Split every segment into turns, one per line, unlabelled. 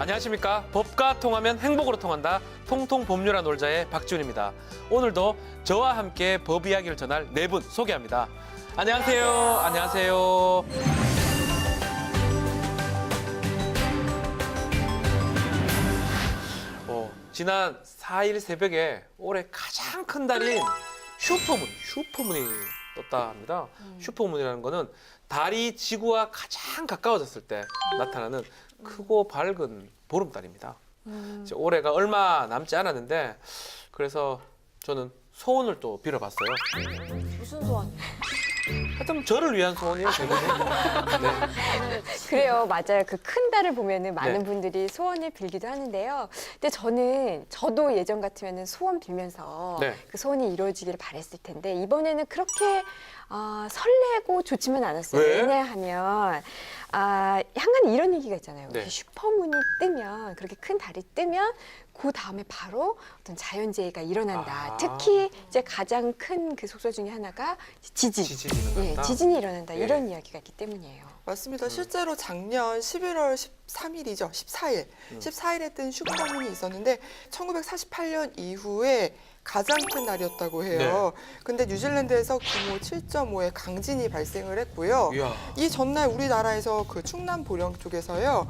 안녕하십니까. 법과 통하면 행복으로 통한다. 통통법률아 놀자의 박지훈입니다. 오늘도 저와 함께 법 이야기를 전할 네 분 소개합니다. 안녕하세요. 안녕하세요. 지난 4일 새벽에 올해 가장 큰 달인 슈퍼문이 떴다 합니다. 슈퍼문이라는 거는 달이 지구와 가장 가까워졌을 때 나타나는 크고 밝은 보름달입니다. 이제 올해가 얼마 남지 않았는데 그래서 저는 소원을 또 빌어봤어요.
무슨 소원?
하여튼 저를 위한 소원이에요, 대부분. 네.
그래요, 맞아요. 그 큰 달을 보면은 많은
네.
분들이 소원을 빌기도 하는데요. 근데 저도 예전 같으면은 소원 빌면서
네.
그 소원이 이루어지기를 바랬을 텐데 이번에는 그렇게 설레고 좋지만 않았어요.
왜?
왜냐하면 향한 이런 얘기가 있잖아요.
네.
슈퍼문이 뜨면 그렇게 큰 달이 뜨면 그 다음에 바로 어떤 자연재해가 일어난다. 특히 이제 가장 큰 그 속설 중에 하나가 지진이
일어난다.
지진이 일어난다.
예.
이런 이야기가 있기 때문이에요.
맞습니다. 실제로 작년 11월 13일이죠. 14일. 14일에 뜬 슈퍼문이 있었는데 1948년 이후에 가장 큰 날이었다고 해요. 근데 뉴질랜드에서 규모 7.5의 강진이 발생을 했고요.
이야.
이 전날 우리나라에서 그 충남 보령 쪽에서요.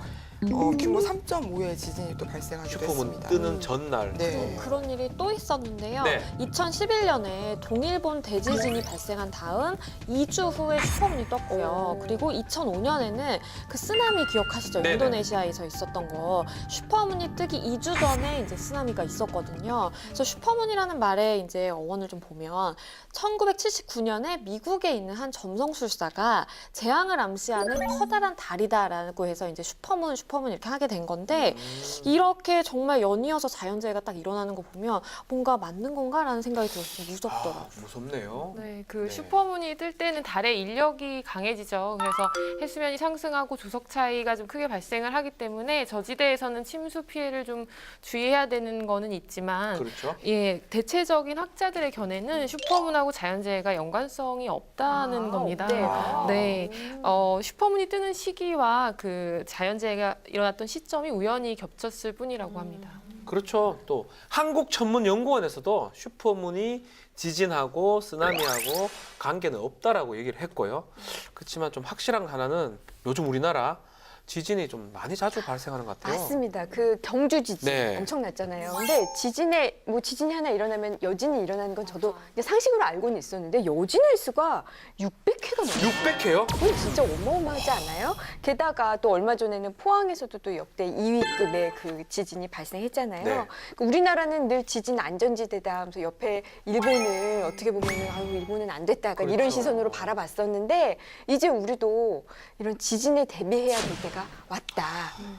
규모 3.5의 지진이 또 발생하게
슈퍼문
됐습니다.
뜨는 전날.
네.
그런 일이 또 있었는데요.
네.
2011년에 동일본 대지진이 발생한 다음 2주 후에 슈퍼문이 떴고요. 그리고 2005년에는 그 쓰나미 기억하시죠?
네네.
인도네시아에서 있었던 거. 슈퍼문이 뜨기 2주 전에 이제 쓰나미가 있었거든요. 그래서 슈퍼문이라는 말의 이제 어원을 좀 보면 1979년에 미국에 있는 한 점성술사가 재앙을 암시하는 커다란 달이다라고 해서 이제 슈퍼문 이렇게 하게 된 건데 이렇게 정말 연이어서 자연재해가 딱 일어나는 거 보면 뭔가 맞는 건가라는 생각이 들어서 무섭더라고요.
무섭네요.
네, 그
네.
슈퍼문이 뜰 때는 달의 인력이 강해지죠. 그래서 해수면이 상승하고 조석 차이가 좀 크게 발생을 하기 때문에 저지대에서는 침수 피해를 좀 주의해야 되는 거는 있지만
그렇죠.
예, 대체적인 학자들의 견해는 슈퍼문하고 자연재해가 연관성이 없다는 겁니다.
없대요.
네, 슈퍼문이 뜨는 시기와 그 자연재해가 일어났던 시점이 우연히 겹쳤을 뿐이라고 합니다.
그렇죠. 또 한국천문연구원에서도 슈퍼문이 지진하고 쓰나미하고 관계는 없다라고 얘기를 했고요. 그렇지만 좀 확실한 하나는 요즘 우리나라 지진이 좀 많이 자주 발생하는 것 같아요.
맞습니다. 그 경주 지진
네.
엄청났잖아요. 근데 지진이 하나 일어나면 여진이 일어나는 건 저도 이제 상식으로 알고는 있었는데 여진 횟수가 600회가 넘어요.
600회요?
그건 진짜 어마어마하지 않아요? 게다가 또 얼마 전에는 포항에서도 또 역대 2위급의 그 지진이 발생했잖아요.
네.
그러니까 우리나라는 늘 지진 안전지대다 하면서 옆에 일본을 어떻게 보면 아유 일본은 안 됐다 약간 이런
그렇죠.
시선으로 바라봤었는데 이제 우리도 이런 지진에 대비해야 될 때가 왔다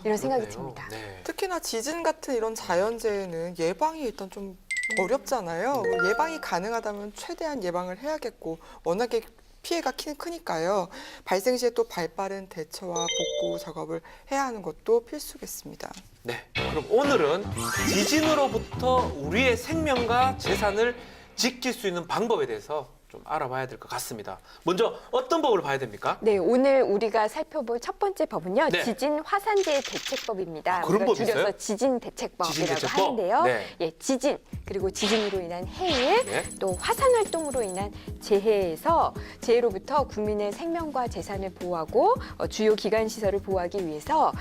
이런 생각이
그렇네요.
듭니다.
네.
특히나 지진 같은 이런 자연재해는 예방이 일단 좀 어렵잖아요. 예방이 가능하다면 최대한 예방을 해야겠고 워낙에 피해가 크니까요. 발생 시에 또 발빠른 대처와 복구 작업을 해야 하는 것도 필수겠습니다.
네. 그럼 오늘은 지진으로부터 우리의 생명과 재산을 지킬 수 있는 방법에 대해서 좀 알아봐야 될 것 같습니다. 먼저 어떤 법을 봐야 됩니까?
네, 오늘 우리가 살펴볼 첫 번째 법은요.
네.
지진 화산재해 대책법입니다.
그런
우리가
법이
줄여서
있어요?
지진대책법이라고
지진대책법?
하는데요.
네.
예, 지진 그리고 지진으로 인한 해일
네.
또 화산 활동으로 인한 재해에서 재해로부터 국민의 생명과 재산을 보호하고 주요 기관 시설을 보호하기 위해서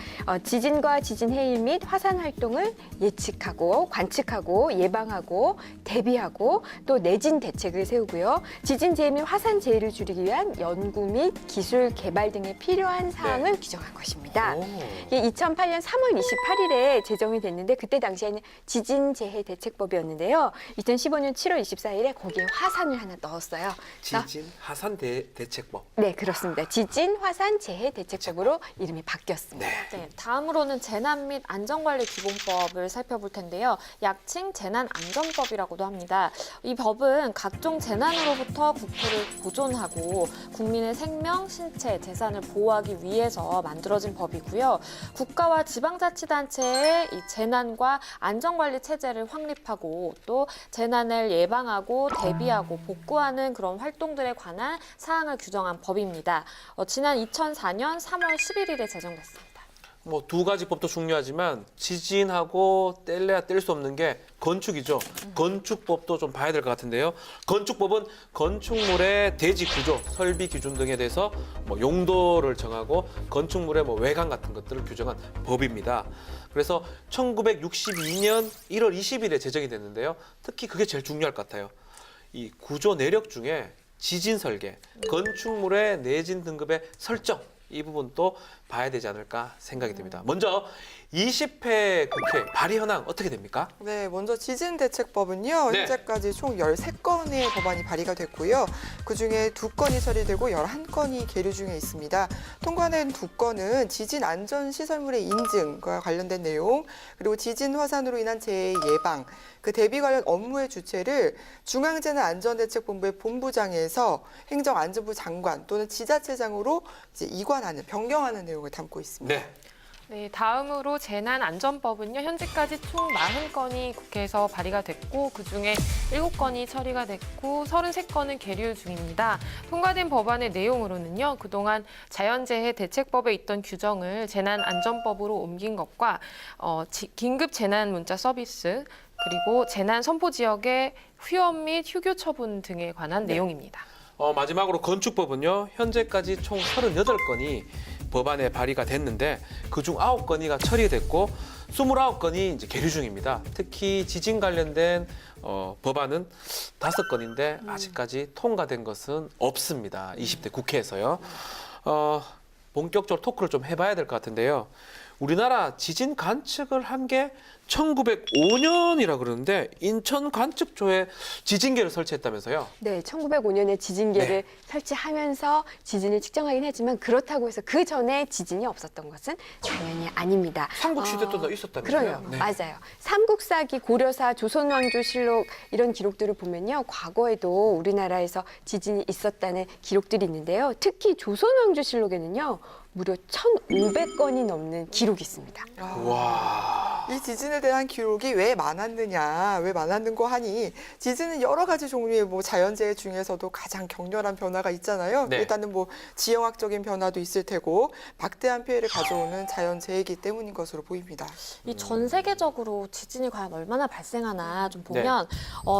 지진과 지진 해일 및 화산 활동을 예측하고 관측하고 예방하고 대비하고 또 내진 대책을 세우고요. 지진 재해 및 화산 재해를 줄이기 위한 연구 및 기술 개발 등에 필요한 사항을 규정한 것입니다.
오.
이게 2008년 3월 28일에 제정이 됐는데 그때 당시에는 지진재해대책법이었는데요. 2015년 7월 24일에 거기에 화산을 하나 넣었어요. 그래서
지진 화산 대책법.
네, 그렇습니다. 지진 화산 재해 대책법으로 이름이 바뀌었습니다.
네, 다음으로는 재난 및 안전관리 기본법을 살펴볼 텐데요. 약칭 재난안전법이라고도 합니다. 이 법은 각종 재난으로부터 국토를 보존하고 국민의 생명, 신체, 재산을 보호하기 위해서 만들어진 법이고요. 국가와 지방자치단체의 이 재난과 안전관리 체제를 확립하고 또 재난을 예방하고 대비하고 복구하는 그런 활동들에 관한 사항을 규정한 법입니다. 지난 2004년 3월 11일에 제정됐습니다.
뭐 두 가지 법도 중요하지만 지진하고 뗄래야 뗄 수 없는 게 건축이죠. 건축법도 좀 봐야 될 것 같은데요. 건축법은 건축물의 대지 구조, 설비 기준 등에 대해서 뭐 용도를 정하고 건축물의 뭐 외관 같은 것들을 규정한 법입니다. 그래서 1962년 1월 20일에 제정이 됐는데요. 특히 그게 제일 중요할 것 같아요. 이 구조 내력 중에 지진 설계, 건축물의 내진 등급의 설정, 이 부분도 봐야 되지 않을까 생각이 듭니다. 먼저 20회 국회 발의 현황 어떻게 됩니까?
네, 먼저 지진대책법은요.
네.
현재까지 총 13건의 법안이 발의가 됐고요. 그중에 2건이 처리되고 11건이 계류 중에 있습니다. 통과된 2건은 지진 안전 시설물의 인증과 관련된 내용, 그리고 지진 화산으로 인한 재해 예방, 그 대비 관련 업무의 주체를 중앙재난안전대책본부의 본부장에서 행정안전부 장관 또는 지자체장으로 이제 이관하는, 변경하는 내용을 담고 있습니다.
네.
네, 다음으로 재난안전법은요. 현재까지 총 40건이 국회에서 발의가 됐고 그중에 7건이 처리가 됐고 33건은 계류 중입니다. 통과된 법안의 내용으로는요. 그동안 자연재해 대책법에 있던 규정을 재난안전법으로 옮긴 것과 긴급 재난 문자 서비스 그리고 재난 선포 지역의 휴업 및 휴교 처분 등에 관한 내용입니다.
마지막으로 건축법은요. 현재까지 총 38건이 법안에 발의가 됐는데 그중 9건이가 처리됐고 29건이 이제 계류 중입니다. 특히 지진 관련된 법안은 5건인데 아직까지 통과된 것은 없습니다. 20대 국회에서요. 본격적으로 토크를 좀 해봐야 될 것 같은데요. 우리나라 지진 관측을 한 게 1905년이라 그러는데 인천 관측소에 지진계를 설치했다면서요?
네, 1905년에 지진계를
네.
설치하면서 지진을 측정하긴 했지만 그렇다고 해서 그 전에 지진이 없었던 것은 당연히 아닙니다.
삼국시대 때도 있었다면서요?
그래요.
네.
맞아요. 삼국사기, 고려사, 조선왕조실록 이런 기록들을 보면요. 과거에도 우리나라에서 지진이 있었다는 기록들이 있는데요. 특히 조선왕조실록에는요. 무려 1,500건이 넘는 기록이 있습니다.
와.
이 지진에 대한 기록이 왜 많았느냐, 왜 많았는고 하니 지진은 여러 가지 종류의 뭐 자연재해 중에서도 가장 격렬한 변화가 있잖아요.
네.
일단은 뭐 지형학적인 변화도 있을 테고 막대한 피해를 가져오는 자연재해이기 때문인 것으로 보입니다.
이 전 세계적으로 지진이 과연 얼마나 발생하나 좀 보면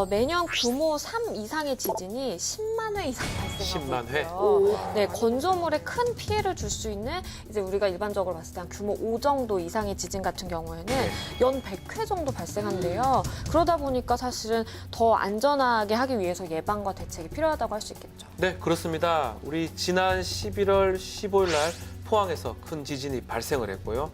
매년 규모 3 이상의 지진이 10만 회 이상 발생하고
10만 회?
있고요. 네, 건조물에 큰 피해를 줄 수 있는 이제 우리가 일반적으로 봤을 때 한 규모 5 정도 이상의 지진 같은 경우에는 연 100회 정도 발생한대요. 그러다 보니까 사실은 더 안전하게 하기 위해서 예방과 대책이 필요하다고 할 수 있겠죠.
네, 그렇습니다. 우리 지난 11월 15일 날 포항에서 큰 지진이 발생을 했고요.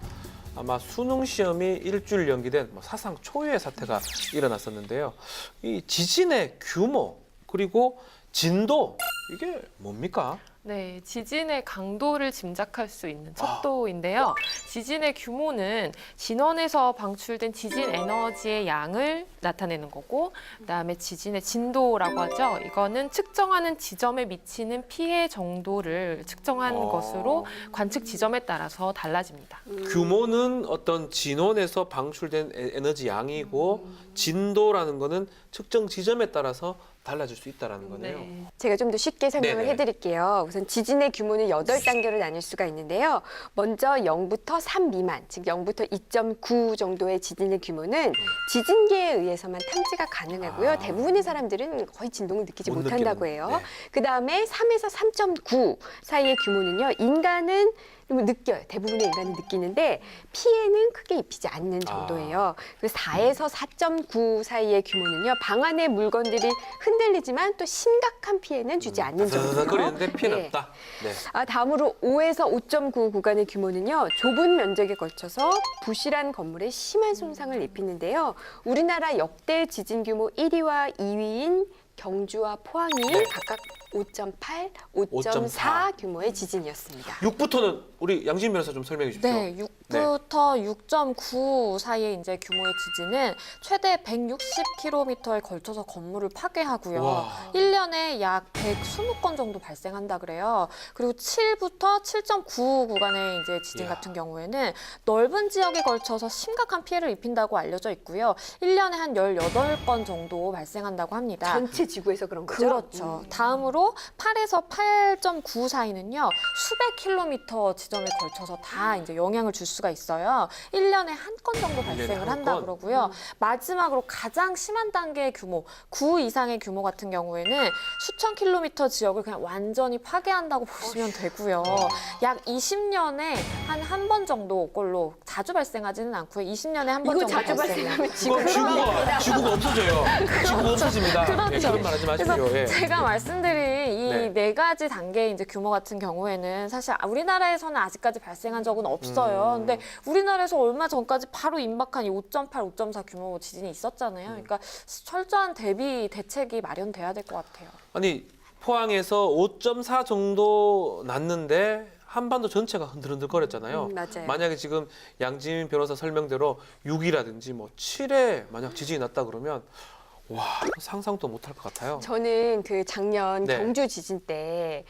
아마 수능 시험이 일주일 연기된 사상 초유의 사태가 일어났었는데요. 이 지진의 규모 그리고 진도 이게 뭡니까?
네, 지진의 강도를 짐작할 수 있는 척도인데요. 지진의 규모는 진원에서 방출된 지진 에너지의 양을 나타내는 거고, 그다음에 지진의 진도라고 하죠. 이거는 측정하는 지점에 미치는 피해 정도를 측정한 것으로 관측 지점에 따라서 달라집니다.
규모는 어떤 진원에서 방출된 에너지 양이고 진도라는 거는 측정 지점에 따라서 달라질 수 있다는 거네요.
네.
제가 좀 더 쉽게 설명을
네네.
해드릴게요. 우선 지진의 규모는 8단계로 나눌 수가 있는데요. 먼저 0부터 3 미만, 즉 0부터 2.9 정도의 지진의 규모는 지진계에 의해서만 탐지가 가능하고요. 대부분의 사람들은 거의 진동을 느끼지
못
못한다고
느끼는,
해요.
네.
그다음에 3에서 3.9 사이의 규모는요. 인간은 느껴요. 대부분의 인간이 느끼는데 피해는 크게 입히지 않는 정도예요. 그리고 4에서 4.9 사이의 규모는요. 방 안의 물건들이 흔들리지만 또 심각한 피해는 주지 않는 정도예요.
거리는데 피해는
네.
없다. 네.
다음으로 5에서 5.9 구간의 규모는요. 좁은 면적에 걸쳐서 부실한 건물에 심한 손상을 입히는데요. 우리나라 역대 지진 규모 1위와 2위인 경주와 포항이
네.
각각 5.8, 5.4
5.4
규모의 지진이었습니다.
6부터는 우리 양진 변호사 좀 설명해 주십시오.
네, 6부터 6.9 사이의 이제 규모의 지진은 최대 160km에 걸쳐서 건물을 파괴하고요.
와.
1년에 약 120건 정도 발생한다 그래요. 그리고 7부터 7.9 구간의 이제 지진
이야.
같은 경우에는 넓은 지역에 걸쳐서 심각한 피해를 입힌다고 알려져 있고요. 1년에 한 18건 정도 발생한다고 합니다.
전체 지구에서 그런 거죠?
그렇죠. 다음으로 8에서 8.9 사이는요. 수백 킬로미터 지점에 걸쳐서 다 이제 영향을 줄 수가 수가 있어요. 1년에 한 건 정도
1년에
발생을
한
한다
건?
그러고요. 마지막으로 가장 심한 단계의 규모, 9 이상의 규모 같은 경우에는 수천 킬로미터 지역을 그냥 완전히 파괴한다고 보시면 되고요. 약 20년에 한 번 정도 걸로 자주 발생하지는 않고요. 20년에 한 번
이거
정도
자주
발생해요.
발생하면
그건 지구가 없어져요. 지구가 없어집니다. 예,
그렇죠.
그런 말 하지 마십시오.
그래서
예.
제가 말씀드린 이
네.
네 가지 단계의 이제 규모 같은 경우에는 사실 우리나라에서는 아직까지 발생한 적은 없어요. 근데 우리나라에서 얼마 전까지 바로 임박한 이 5.8, 5.4 규모 지진이 있었잖아요. 그러니까 철저한 대비 대책이 마련돼야 될 것 같아요.
아니 포항에서 5.4 정도 났는데 한반도 전체가 흔들흔들거렸잖아요.
맞아요.
만약에 지금 양지민 변호사 설명대로 6이라든지 뭐 7에 만약 지진이 났다 그러면 와 상상도 못할 것 같아요.
저는 그 작년
네.
경주 지진 때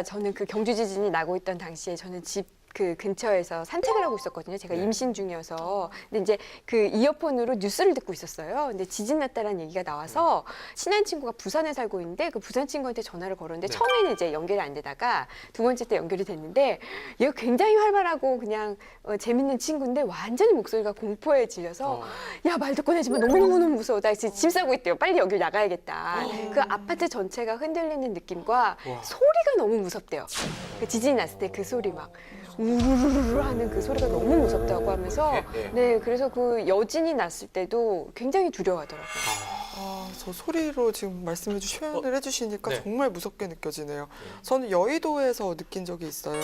저는 그 경주 지진이 나고 있던 당시에 저는 집 그 근처에서 산책을 하고 있었거든요. 제가
네.
임신 중이어서. 근데 이제 그 이어폰으로 뉴스를 듣고 있었어요. 근데 지진 났다라는 얘기가 나와서 친한 친구가 부산에 살고 있는데 그 부산 친구한테 전화를 걸었는데
네.
처음에는 이제 연결이 안 되다가 두 번째 때 연결이 됐는데 얘가 굉장히 활발하고 그냥 재밌는 친구인데 완전히 목소리가 공포에 질려서 야, 말도 꺼내지 마. 너무너무 무서워. 나 지금 짐 싸고 있대요. 빨리 여기 나가야겠다. 그 아파트 전체가 흔들리는 느낌과
와.
소리가 너무 무섭대요. 그 지진이 났을 때 그 소리 막 우르르르 하는 그 소리가 너무 무섭다고 하면서
예.
네, 그래서 그 여진이 났을 때도 굉장히 두려워하더라고요.
저 소리로 지금 말씀해 표현을 해주시니까
네.
정말 무섭게 느껴지네요. 저는 여의도에서 느낀 적이 있어요.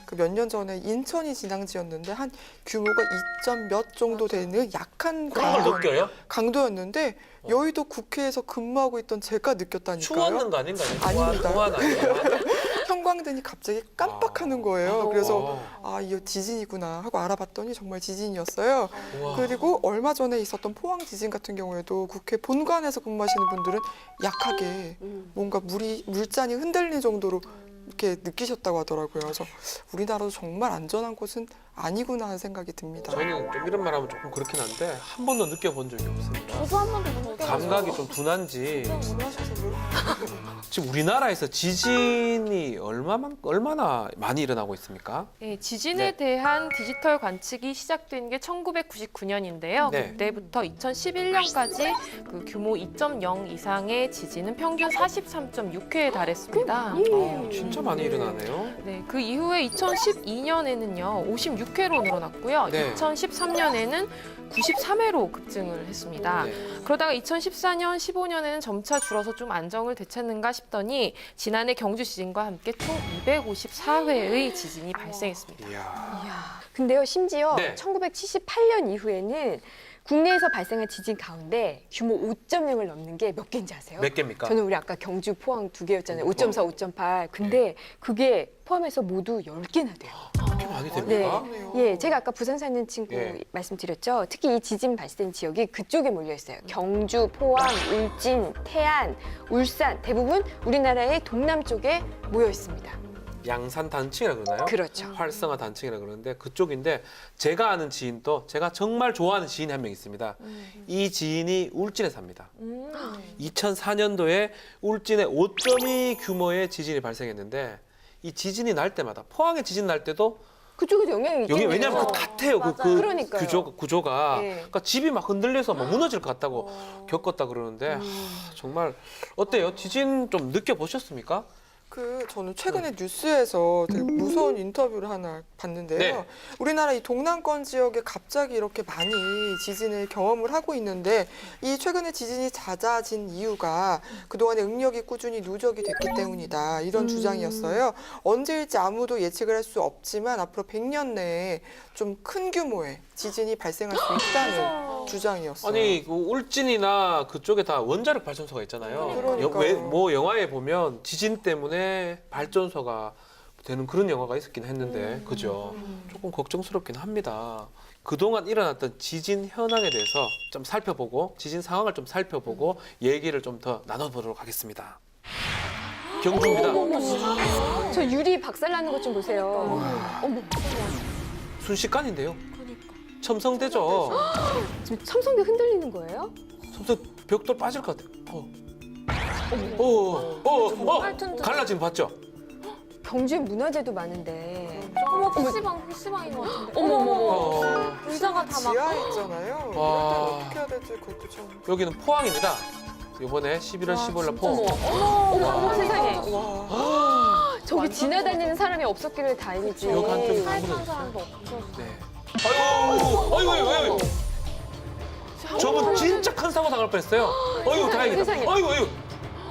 그 몇 년 전에 인천이 진앙지였는데 한 규모가 2점 몇 정도 되는 약한
그런 걸 느껴요?
강도였는데 여의도 국회에서 근무하고 있던 제가 느꼈다니까요.
추웠는 거 아닌가요?
아닙니다.
동안 아니에요?
형광등이 갑자기 깜빡하는 거예요. 그래서
어.
이거 지진이구나 하고 알아봤더니 정말 지진이었어요.
우와.
그리고 얼마 전에 있었던 포항 지진 같은 경우에도 국회 본관에서 근무하시는 분들은 약하게 뭔가 물잔이 흔들리는 정도로 이렇게 느끼셨다고 하더라고요. 그래서 우리나라도 정말 안전한 곳은 아니구나 하는 생각이 듭니다.
저는 좀 이런 말하면 조금 그렇긴 한데 한 번도 느껴본 적이 없습니다.
저도 한 번도 못 느껴봤어요.
감각이 좀 둔한지
오늘하셔서
지금 우리나라에서 지진이 얼마나 많이 일어나고 있습니까?
네, 지진에
네.
대한 디지털 관측이 시작된 게 1999년인데요.
네.
그때부터 2011년까지 그 규모 2.0 이상의 지진은 평균 43.6회에 달했습니다.
진짜 많이 일어나네요.
네, 그 이후에 2012년에는요 56회로 늘어났고요.
네.
2013년에는 93회로 급증을 했습니다.
네.
그러다가 2014년, 15년에는 점차 줄어서 좀 안정을 되찾는가 싶더니 지난해 경주 지진과 함께 총 254회의 지진이 발생했습니다.
이야.
근데요, 심지어
네.
1978년 이후에는 국내에서 발생한 지진 가운데 규모 5.0을 넘는 게 몇 개인지 아세요?
몇 개입니까?
저는 우리 아까 경주, 포항 두 개였잖아요. 5.4, 5.8. 근데 그게 포함해서 모두 10개나 돼요.
그렇게 많이 됩니까?
예, 제가 아까 부산 사는 친구
예.
말씀드렸죠. 특히 이 지진 발생 지역이 그쪽에 몰려 있어요. 경주, 포항, 울진, 태안, 울산 대부분 우리나라의 동남쪽에 모여 있습니다.
양산 단층이라 그러나요?
그렇죠.
활성화 단층이라 그러는데 그쪽인데 제가 아는 지인도 제가 정말 좋아하는 지인이 한 명 있습니다. 이 지인이 울진에 삽니다. 2004년도에 울진에 5.2 규모의 지진이 발생했는데 이 지진이 날 때마다 포항에 지진 날 때도
그쪽에도 영향이
여기
있겠네요.
왜냐하면 그 같아요. 그
그러니까요.
구조가
예.
그러니까 집이 막 흔들려서 막 무너질 것 같다고 겪었다 그러는데 정말 어때요? 지진 좀 느껴보셨습니까?
저는 최근에 뉴스에서 되게 무서운 인터뷰를 하나 봤는데요.
네.
우리나라 이 동남권 지역에 갑자기 이렇게 많이 지진을 경험을 하고 있는데 이 최근에 지진이 잦아진 이유가 그동안에 응력이 꾸준히 누적이 됐기 때문이다. 이런 주장이었어요. 언제일지 아무도 예측을 할 수 없지만 앞으로 100년 내에 좀 큰 규모의 지진이 발생할 수 있다는 주장이었어요.
아니 그 울진이나 그쪽에 다 원자력 발전소가 있잖아요.
그러니까요.
뭐 영화에 보면 지진 때문에 발전소가 되는 그런 영화가 있었긴 했는데 그죠? 조금 걱정스럽긴 합니다. 그동안 일어났던 지진 현황에 대해서 좀 살펴보고 지진 상황을 좀 살펴보고 얘기를 좀 더 나눠보도록 하겠습니다. 경주입니다.
저 유리 박살나는 것 좀 보세요. 어머,
순식간인데요. 첨성대죠.
지금 첨성대 흔들리는 거예요?
첨성 벽돌 빠질 것 같아요. 갈라진 거 봤죠?
경주에 문화재도 많은데
어머, PC방인 것 같은데.
어,
의자가 다 막.
지하에 있잖아요. 이럴
와.
때는 어떻게 해야 될지 그것도 참.
여기는 포항입니다. 이번에 11월 15일 날 포항.
어머, 세상에.
와.
저기 지나다니는 사람이 없었기를 다행이지.
여기 한쪽이
차에
아무도
탄 사람도 없어.
네. 아이고, 아이고. 저분 진짜 큰 사고 당할 뻔했어요. 아이고, 다행이다.
세상에.
아이고.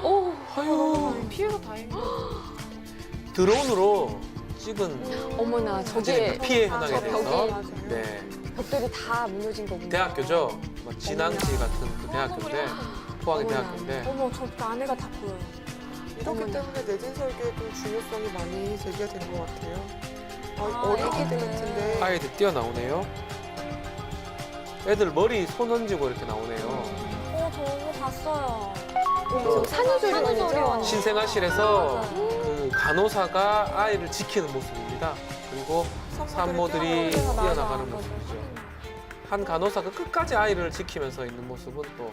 오,
아이고.
피해가 다행이다.
드론으로 찍은
어머나, 저게
피해 현황에 대해서
벽이
네.
벽돌이 다 무너진 거군요.
대학교죠. 뭐 진앙시 같은 그 대학교인데 포항의
어머나.
대학교인데
어머, 저 안에가 다 보여요.
이렇기 때문에 내진 설계의 좀 중요성이 많이 제기가 된 것 같아요. 어린이들
네.
같은데
아이들 뛰어나오네요. 애들 머리 손 얹고 이렇게 나오네요.
저거 봤어요.
저 산후조리원이죠?
산후조리원.
신생아실에서
맞아요.
그 간호사가 아이를 지키는 모습입니다. 그리고 산모들이 뛰어나가는 모습이죠. 한 간호사가 끝까지 아이를 지키면서 있는 모습은 또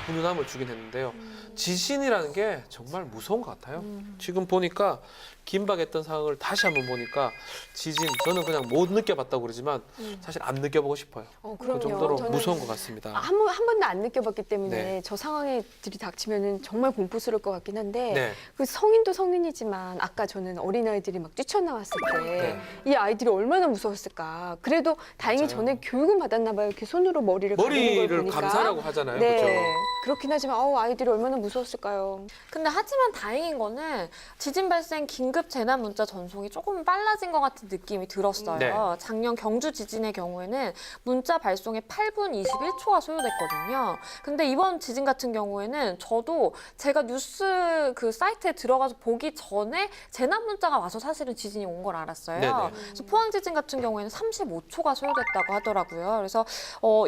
훈훈함을 주긴 했는데요. 지진이라는 게 정말 무서운 것 같아요. 지금 보니까 긴박했던 상황을 다시 한번 보니까 지진 저는 그냥 못 느껴봤다고 그러지만 사실 안 느껴보고 싶어요.
그럼요.
그 정도로
저는
무서운 것 같습니다.
한 번도 안 느껴봤기 때문에
네.
저 상황에 들이닥치면은 정말 공포스러울 것 같긴 한데
네.
그 성인도 성인이지만 아까 저는 어린아이들이 막 뛰쳐나왔을 때 이 아이들이 얼마나 무서웠을까. 그래도 다행히
맞아요.
전에 교육은 받았나 봐요. 이렇게 손으로 머리를 가리는 걸
머리를
보니까.
감사라고 하잖아요.
네.
그렇죠?
그렇긴 하지만 아이들이 얼마나 무서웠을까요.
근데 하지만 다행인 거는 지진 발생 긴급 재난 문자 전송이 조금 빨라진 것 같은 느낌이 들었어요.
네.
작년 경주 지진의 경우에는 문자 발송에 8분 21초가 소요됐거든요. 근데 이번 지진 같은 경우에는 저도 제가 뉴스 그 사이트에 들어가서 보기 전에 재난 문자가 와서 사실은 지진이 온 걸 알았어요.
네네.
그래서 포항 지진 같은 경우에는 35초가 소요됐다고 하더라고요. 그래서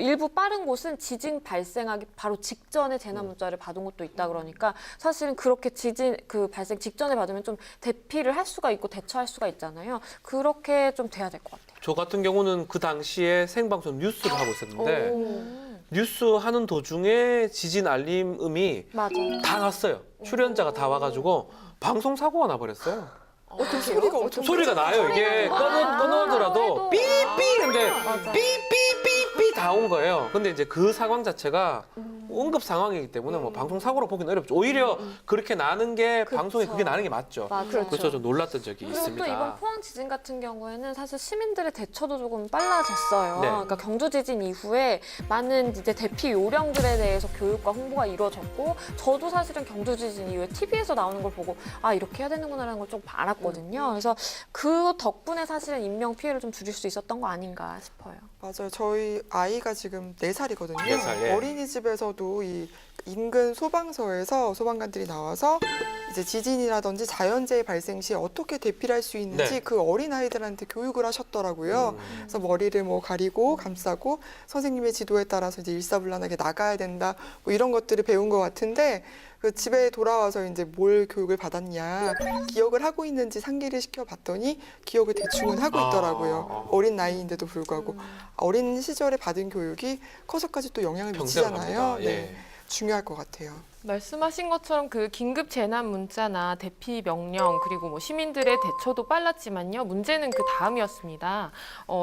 일부 빠른 곳은 지진 발생하기 바로 직전에 재난 문자를 받은 곳도 있다 그러니까 사실은 그렇게 지진 그 발생 직전에 받으면 좀 대피를 할 수가 있고 대처할 수가 있잖아요. 그렇게 좀 돼야 될 것 같아요.
저 같은 경우는 그 당시에 생방송 뉴스를 하고 있었는데 뉴스 하는 도중에 지진 알림음이
맞아요.
다 났어요. 출연자가 다 와가지고 방송 사고가 나버렸어요.
어떤 소리가 엄청
소리가 나요. 이게 끊어더라도 삐삐 근데
맞아.
삐삐삐삐 다 온 거예요. 근데 이제 그 상황 자체가 응급 상황이기 때문에 뭐 방송 사고로 보기는 어렵죠. 오히려 그렇게 나는 게 방송에 그게 나는 게 맞죠.
맞아요.
그래서 좀 놀랐던 적이
그리고
있습니다.
또 이번 포항 지진 같은 경우에는 사실 시민들의 대처도 조금 빨라졌어요.
네.
그러니까 경주 지진 이후에 많은 이제 대피 요령들에 대해서 교육과 홍보가 이루어졌고, 저도 사실은 경주 지진 이후에 TV에서 나오는 걸 보고 이렇게 해야 되는구나라는 걸 좀 알았거든요. 그래서 그 덕분에 사실은 인명 피해를 좀 줄일 수 있었던 거 아닌가 싶어요.
맞아요. 저희 아이가 지금 4살이거든요.
4살, 예.
어린이집에서도 이 인근 소방서에서 소방관들이 나와서 이제 지진이라든지 자연재해 발생 시 어떻게 대피를 할 수 있는지
네.
그 어린아이들한테 교육을 하셨더라고요. 그래서 머리를 뭐 가리고 감싸고 선생님의 지도에 따라서 이제 일사불란하게 나가야 된다. 뭐 이런 것들을 배운 것 같은데 그 집에 돌아와서 이제 뭘 교육을 받았냐, 기억을 하고 있는지 상기를 시켜봤더니 기억을 대충은 하고 있더라고요. 어린 나이인데도 불구하고 어린 시절에 받은 교육이 커서까지 또 영향을
평생
미치잖아요.
갑니다. 예.
네, 중요할 것 같아요.
말씀하신 것처럼 그 긴급 재난 문자나 대피 명령 그리고 뭐 시민들의 대처도 빨랐지만요. 문제는 그 다음이었습니다.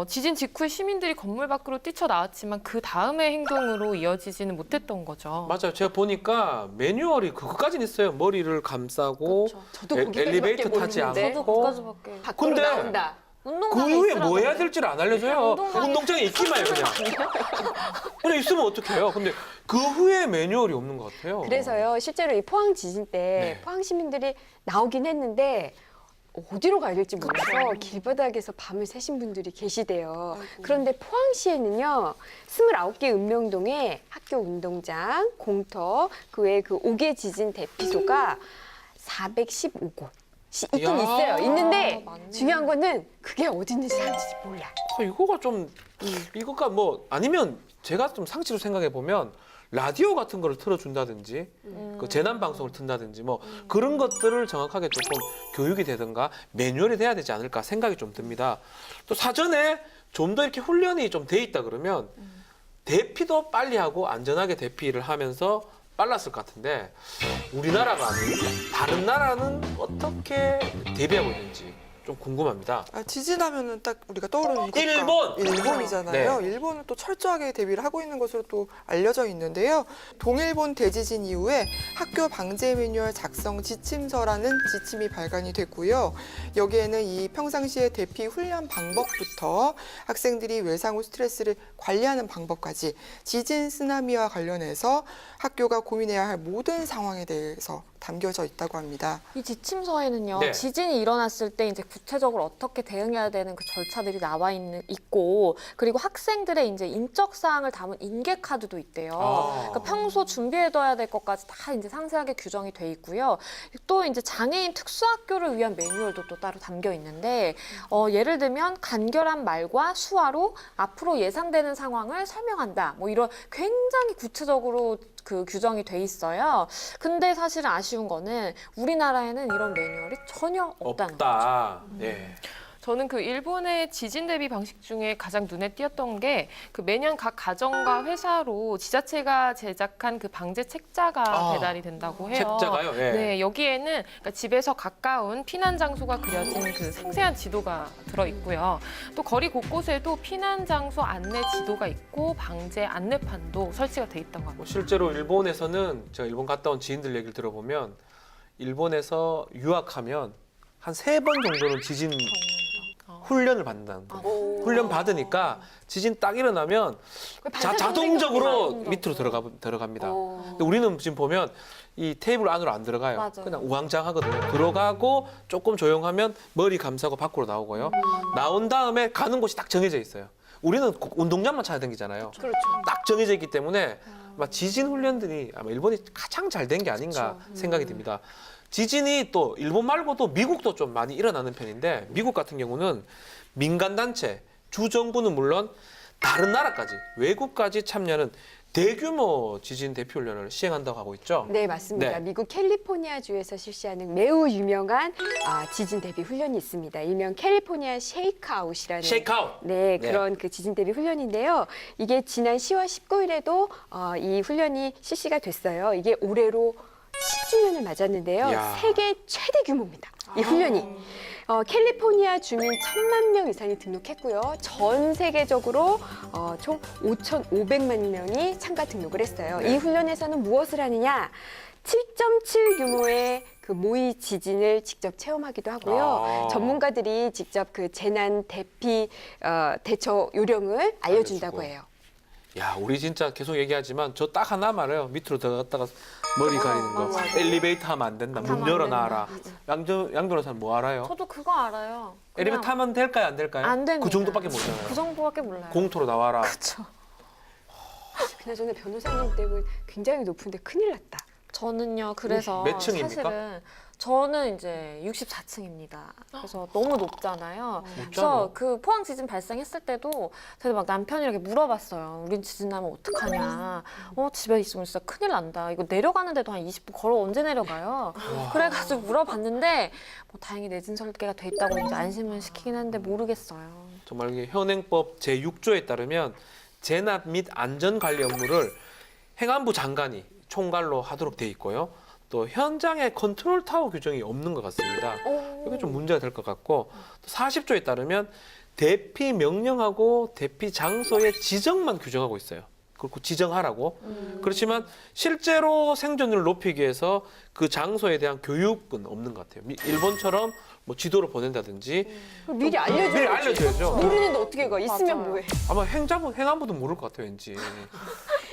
지진 직후에 시민들이 건물 밖으로 뛰쳐나왔지만 그 다음의 행동으로 이어지지는 못했던 거죠.
맞아요. 제가 보니까 매뉴얼이 그거까지는 있어요. 머리를 감싸고
저도
에-
거기까지밖에
엘리베이터 타지
모르는데.
않고.
저도 그까지밖에.
밖으로
근데
나온다.
그
운동장에
후에
있으라고
뭐 해야
그러는데.
될지를 안 알려줘요.
운동장에
운동장에 있기만 해요, 그냥. 그냥 있으면 어떡해요. 근데 그 후에 매뉴얼이 없는 것 같아요.
그래서요, 실제로 이 포항 지진 때
네.
포항 시민들이 나오긴 했는데 어디로 가야 될지 몰라서 길바닥에서 밤을 새신 분들이 계시대요. 그런데 포항시에는요, 29개 읍명동에 학교 운동장, 공터, 그 외에 그 5개 지진 대피소가 415곳. 있긴
이야.
있어요. 있는데
맞네.
중요한 거는 그게 어디 있는지 사는지 몰라.
이거가 좀 이거가 뭐 아니면 제가 좀 상식으로 생각해 보면 라디오 같은 거를 틀어준다든지 그 재난 방송을 튼다든지 뭐 그런 것들을 정확하게 조금 교육이 되든가 매뉴얼이 돼야 되지 않을까 생각이 좀 듭니다. 또 사전에 좀 더 이렇게 훈련이 좀 돼 있다 그러면 대피도 빨리 하고 안전하게 대피를 하면서 빨랐을 것 같은데 우리나라가 아닌 다른 나라는 어떻게 대비하고 있는지 좀 궁금합니다.
지진하면은 딱 우리가 떠오르는 이것과
일본!
일본이잖아요.
네.
일본은 또 철저하게 대비를 하고 있는 것으로 또 알려져 있는데요. 동일본 대지진 이후에 학교 방재 매뉴얼 작성 지침서라는 지침이 발간이 됐고요. 여기에는 이 평상시에 대피 훈련 방법부터 학생들이 외상 후 스트레스를 관리하는 방법까지 지진 쓰나미와 관련해서 학교가 고민해야 할 모든 상황에 대해서 담겨져 있다고 합니다.
이 지침서에는요,
네.
지진이 일어났을 때 이제 구체적으로 어떻게 대응해야 되는 그 절차들이 있고, 그리고 학생들의 이제 인적 사항을 담은 인계 카드도 있대요. 그러니까 평소 준비해둬야 될 것까지 다 이제 상세하게 규정이 돼 있고요. 또 이제 장애인 특수학교를 위한 매뉴얼도 또 따로 담겨 있는데, 예를 들면 간결한 말과 수화로 앞으로 예상되는 상황을 설명한다. 뭐 이런 굉장히 구체적으로 그 규정이 돼 있어요. 근데 사실은 아쉬운 거는 우리나라에는 이런 매뉴얼이 전혀 없다는 거죠.
없다. 예.
저는 그 일본의 지진 대비 방식 중에 가장 눈에 띄었던 게 그 매년 각 가정과 회사로 지자체가 제작한 그 방재 책자가 배달이 된다고 해요.
책자가요? 예.
네, 여기에는 그러니까 집에서 가까운 피난 장소가 그려진 그 상세한 지도가 들어 있고요. 또 거리 곳곳에도 피난 장소 안내 지도가 있고 방재 안내판도 설치가 돼 있다고 합니다.
뭐 실제로 일본에서는 제가 일본 갔다 온 지인들 얘기를 들어보면 일본에서 유학하면 한 3번 정도는 지진 훈련을 받는다는 거예요. 훈련 받으니까 지진 딱 일어나면 자동적으로 밑으로 들어갑니다. 근데 우리는 지금 보면 이 테이블 안으로 안 들어가요.
맞아요.
그냥 우왕좌왕하거든요. 들어가고 조금 조용하면 머리 감싸고 밖으로 나오고요. 나온 다음에 가는 곳이 딱 정해져 있어요. 우리는 운동장만 찾아다니잖아요.
그렇죠.
딱 정해져 있기 때문에 아마 지진 훈련들이 아마 일본이 가장 잘 된 게 아닌가 생각이 듭니다. 지진이 또 일본 말고도 미국도 좀 많이 일어나는 편인데 미국 같은 경우는 민간단체, 주정부는 물론 다른 나라까지, 외국까지 참여하는 대규모 지진 대피 훈련을 시행한다고 하고 있죠.
네, 맞습니다.
네.
미국 캘리포니아주에서 실시하는 매우 유명한 지진 대비 훈련이 있습니다. 일명 캘리포니아 쉐이크아웃이라는
쉐이크아웃.
네,
네.
그런 그 지진 대비 훈련인데요. 이게 지난 10월 19일에도 이 훈련이 실시가 됐어요. 이게 올해로 10주년을 맞았는데요.
이야.
세계 최대 규모입니다. 이 훈련이. 캘리포니아 주민 1,000만 명 이상이 등록했고요. 전 세계적으로 총 5,500만 명이 참가 등록을 했어요.
네.
이 훈련에서는 무엇을 하느냐? 7.7 규모의 그 모의 지진을 직접 체험하기도 하고요. 전문가들이 직접 그 재난 대피 대처 요령을 알려준다고
알려주고.
해요.
야, 우리 진짜 계속 얘기하지만 저 딱 하나 말해요. 밑으로 들어갔다가 머리 가리는 거.
맞아.
엘리베이터 하면 안 된다. 문
하면 안
열어놔라.
된다.
양 변호사는 뭐 알아요?
저도 그거 알아요.
엘리베이터 타면 될까요? 안 될까요?
안 됩니다.
그 정도밖에 모르잖아요.
그 정도밖에 몰라요.
공터로 나와라.
그렇죠.
그나저나 변호사님 댁은 굉장히 높은데 큰일 났다.
저는요, 그래서
몇 층입니까?
사실은 저는 이제 64층입니다. 그래서 너무 높잖아요.
높잖아.
그래서 그 포항 지진 발생했을 때도 제가 막 남편이 이렇게 물어봤어요. 우린 지진 나면 어떡하냐. 집에 있으면 진짜 큰일 난다. 이거 내려가는데도 한 20분 걸어 언제 내려가요? 그래가지고 물어봤는데 뭐 다행히 내진 설계가 돼 있다고 이제 안심을 시키긴 했는데 모르겠어요.
정말 이게 현행법 제6조에 따르면 재난 및 안전 관리 업무를 행안부 장관이 총괄로 하도록 돼 있고요. 또 현장에 컨트롤 타워 규정이 없는 것 같습니다. 이게 좀 문제가 될 것 같고 또 40조에 따르면 대피 명령하고 대피 장소의 지정만 규정하고 있어요. 그렇고 지정하라고. 그렇지만 실제로 생존율을 높이기 위해서 그 장소에 대한 교육은 없는 것 같아요. 일본처럼 뭐 지도를 보낸다든지
그럼 미리 알려줘야지.
미리 알려줘야죠.
모르는데 어떻게 가? 있으면
맞아요.
뭐해?
아마 행안부도 모를 것 같아요, 왠지.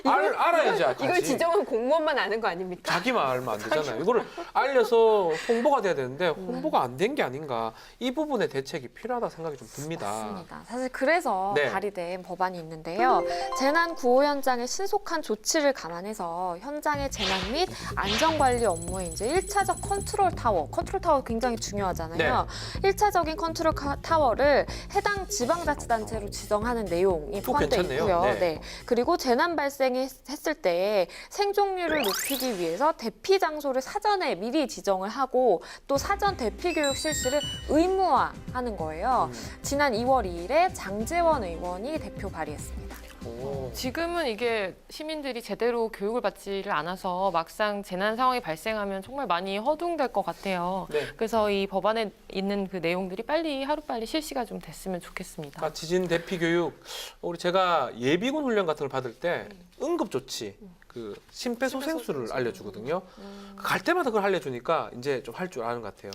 알아야지. 같이.
이걸 지정한 공무원만 아는 거 아닙니까?
자기만 알면 안 되잖아요. 이거를 알려서 홍보가 돼야 되는데 홍보가 안 된 게 아닌가. 이 부분에 대책이 필요하다 생각이 좀 듭니다.
맞습니다. 사실 그래서
네.
발의된 법안이 있는데요. 재난 구호 현장의 신속한 조치를 감안해서 현장의 재난 및 안전 관리 업무에 이제 1차적 컨트롤 타워 굉장히 중요하잖아요. 1차적인 컨트롤 타워를 해당 지방자치단체로 지정하는 내용이 포함되어
괜찮네요.
있고요.
네.
그리고 재난 발생했을 때 생존율을 높이기 위해서 대피 장소를 사전에 미리 지정을 하고 또 사전 대피 교육 실시를 의무화하는 거예요. 지난 2월 2일에 장제원 의원이 대표 발의했습니다.
오.
지금은 이게 시민들이 제대로 교육을 받지를 않아서 막상 재난 상황이 발생하면 정말 많이 허둥댈 것 같아요.
네.
그래서 이 법안에 있는 그 내용들이 하루빨리 실시가 좀 됐으면 좋겠습니다.
그러니까 지진 대피 교육 우리 제가 예비군 훈련 같은 걸 받을 때 응급 조치 그 심폐소생술을 알려주거든요. 갈 때마다 그걸 알려주니까 이제 좀 할 줄 아는 것 같아요.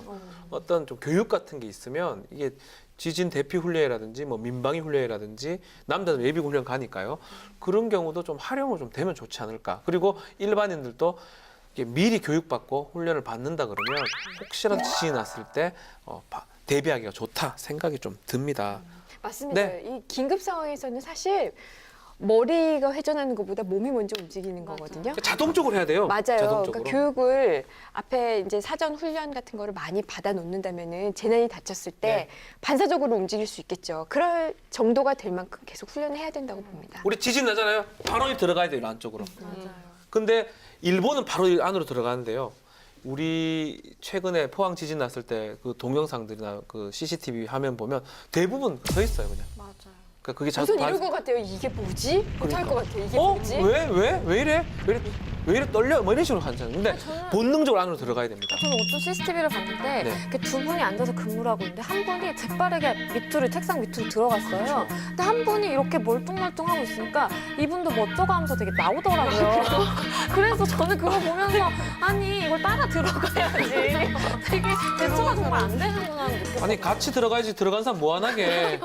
어떤 좀 교육 같은 게 있으면 이게 지진 대피 훈련이라든지 뭐 민방위 훈련이라든지 남자들 예비군 훈련 가니까요. 그런 경우도 좀 활용을 좀 되면 좋지 않을까. 그리고 일반인들도 이게 미리 교육받고 훈련을 받는다 그러면 혹시라도 지진이 났을 때 대비하기가 좋다 생각이 좀 듭니다.
맞습니다.
네.
이 긴급 상황에서는 사실 머리가 회전하는 것보다 몸이 먼저 움직이는
맞아요.
거거든요.
자동적으로 해야 돼요.
맞아요.
자동적으로.
그러니까 교육을 앞에 이제 사전 훈련 같은 거를 많이 받아 놓는다면은 재난이 닥쳤을 때
네.
반사적으로 움직일 수 있겠죠. 그럴 정도가 될 만큼 계속 훈련을 해야 된다고 봅니다.
우리 지진 나잖아요. 바로 들어가야 돼요, 안쪽으로.
맞아요.
근데 일본은 바로 이 안으로 들어가는데요. 우리 최근에 포항 지진 났을 때 그 동영상들이나 그 CCTV 화면 보면 대부분 서 있어요, 그냥.
맞아요.
그러니까 그게
우선 이럴 것 같아요. 이게 뭐지? 못할 것 같아요. 이게 뭐지?
왜 이래? 왜 이래 떨려? 뭐 이런 식으로 하잖아요. 근데 본능적으로 안으로 들어가야 됩니다.
저는 어떤 CCTV를 봤는데
네.
이렇게 두 분이 앉아서 근무를 하고 있는데 한 분이 재빠르게 책상 밑으로 들어갔어요. 근데 한 분이 이렇게 멀뚱멀뚱하고 있으니까 이분도 뭐 어쩌고 하면서 되게 나오더라고요. 그래서 저는 그거 보면서 아니 이걸 따라 들어가야지. 되게 대처가 정말 안 되는구나 느꼈어요.
아니 같이 들어가야지 들어간 사람 무한하게